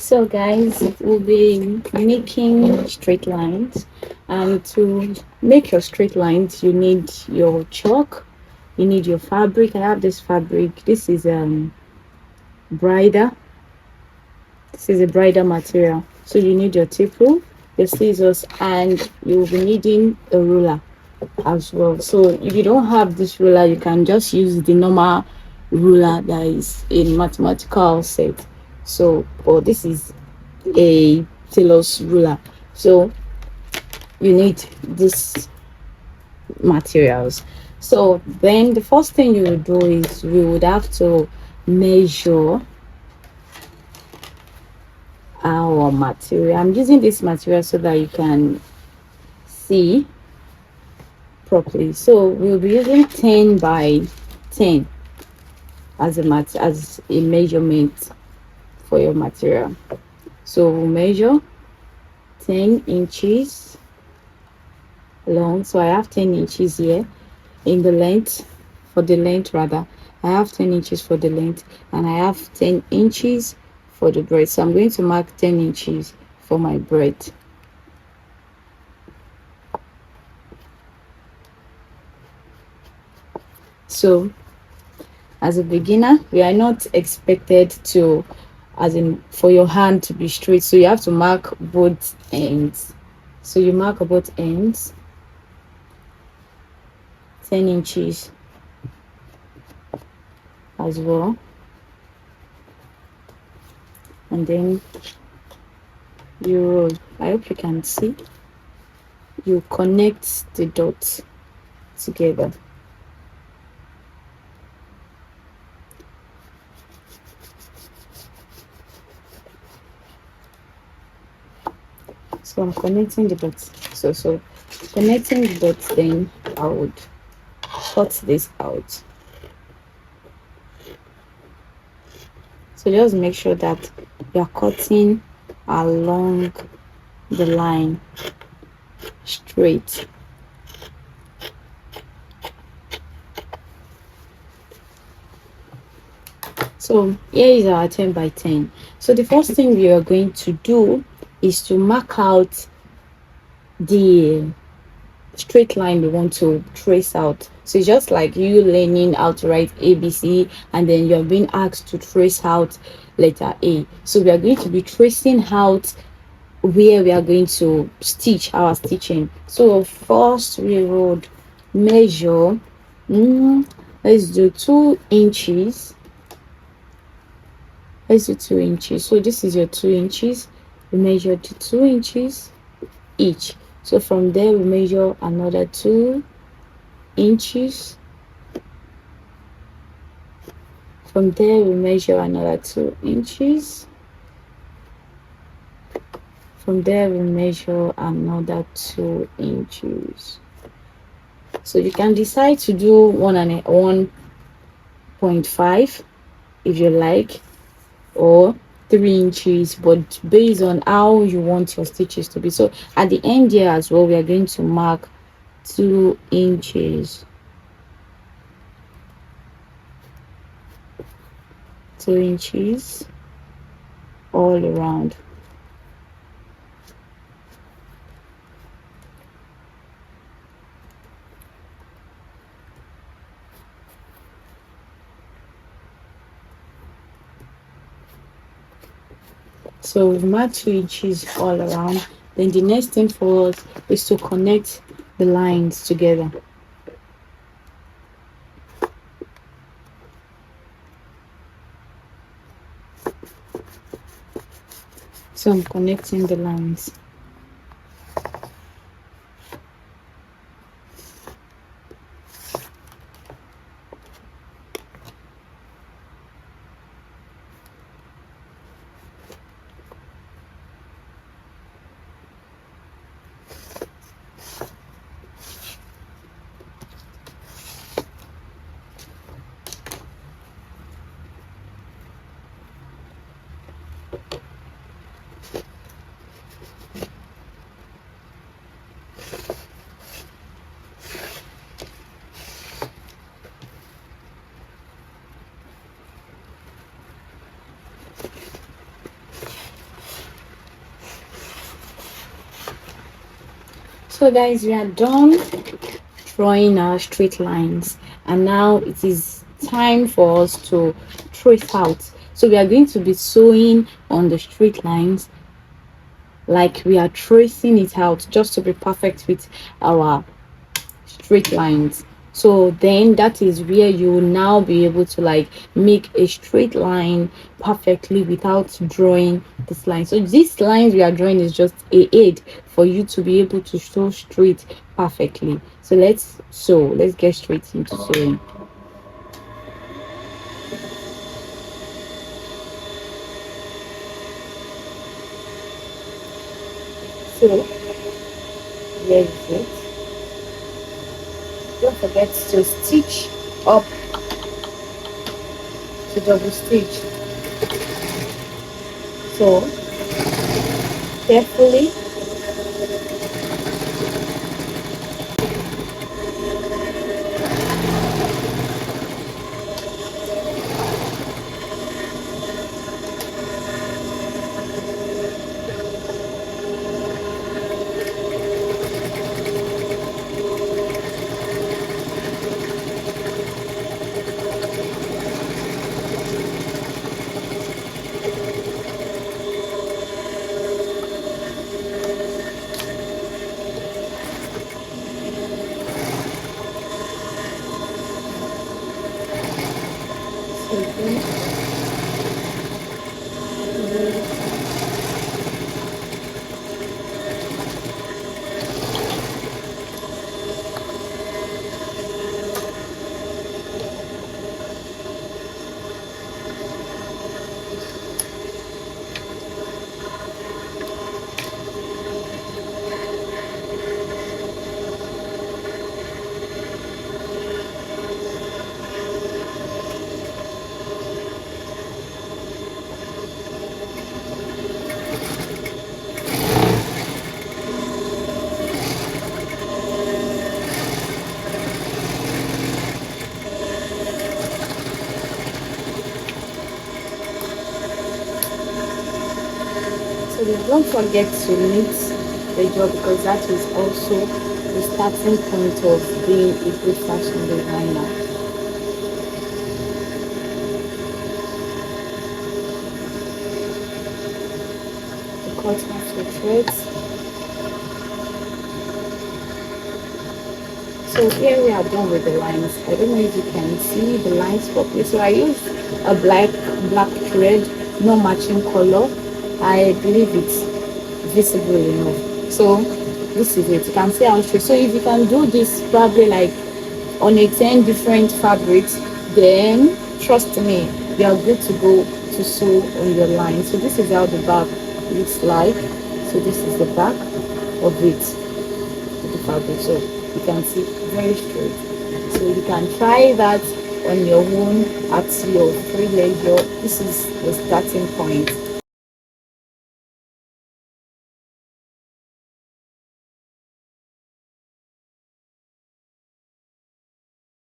So guys, we'll be making straight lines, and to make your straight lines you need your chalk, you need your fabric. I have this fabric. This is brider. This is a brider material. So you need your tape rule, your scissors, and you'll be needing a ruler as well. So if you don't have this ruler, you can just use the normal ruler that is in mathematical set. So, but this is a tailor's ruler, so you need these materials. So then the first thing you would do is we would have to measure our material. I'm using this material so that you can see properly. So we'll be using 10 by 10 as a measurement for your material. So we'll measure 10 inches long. So I have 10 inches here in the length, for the length rather. I have 10 inches for the length, and I have 10 inches for the breadth. So I'm going to mark 10 inches for my breadth. So as a beginner, we are not expected to, as in for your hand to be straight, so you have to mark both ends. So you mark both ends 10 inches as well, and then you roll. I hope you can see. You connect the dots together. So I'm connecting the dots. So connecting the dots, then I would cut this out. So just make sure that you are cutting along the line straight. So here is our 10 by 10. So the first thing we are going to do is to mark out the straight line we want to trace out. So it's just like you learning how to write ABC, and then you're being asked to trace out letter A. So we are going to be tracing out where we are going to stitch our stitching. So first we would measure, let's do 2 inches. Let's do 2 inches. So this is your 2 inches. We measured 2 inches each. So from there we measure another 2 inches. From there we measure another 2 inches. From there we measure another 2 inches. So you can decide to do 1.5 if you like, or 3 inches, but based on how you want your stitches to be. So at the end here as well, we are going to mark 2 inches. 2 inches all around. So we've marked 2 inches all around. Then the next thing for us is to connect the lines together. So I'm connecting the lines. So guys, we are done drawing our straight lines, and now it is time for us to trace out. So we are going to be sewing on the straight lines like we are tracing it out, just to be perfect with our straight lines. So then that is where you will now be able to like make a straight line perfectly without drawing this line. So these lines we are drawing is just a aid for you to be able to sew straight perfectly. So let's get straight into sewing. So here is it. Don't forget to stitch up, to double stitch. So carefully don't forget to knit the job, because that is also the starting point of being a good fashion designer. To cut off the threads. So here we are done with the lines. I don't know if you can see the lines properly. So I used a black thread, no matching color. I believe it's visible enough. So this is it. You can see how straight. So if you can do this probably like on a 10 different fabrics, then trust me, you are good to go to sew on your line. So this is how the back looks like. So this is the back of it, the fabric. So you can see very straight. So you can try that on your own at your free leisure. This is the starting point.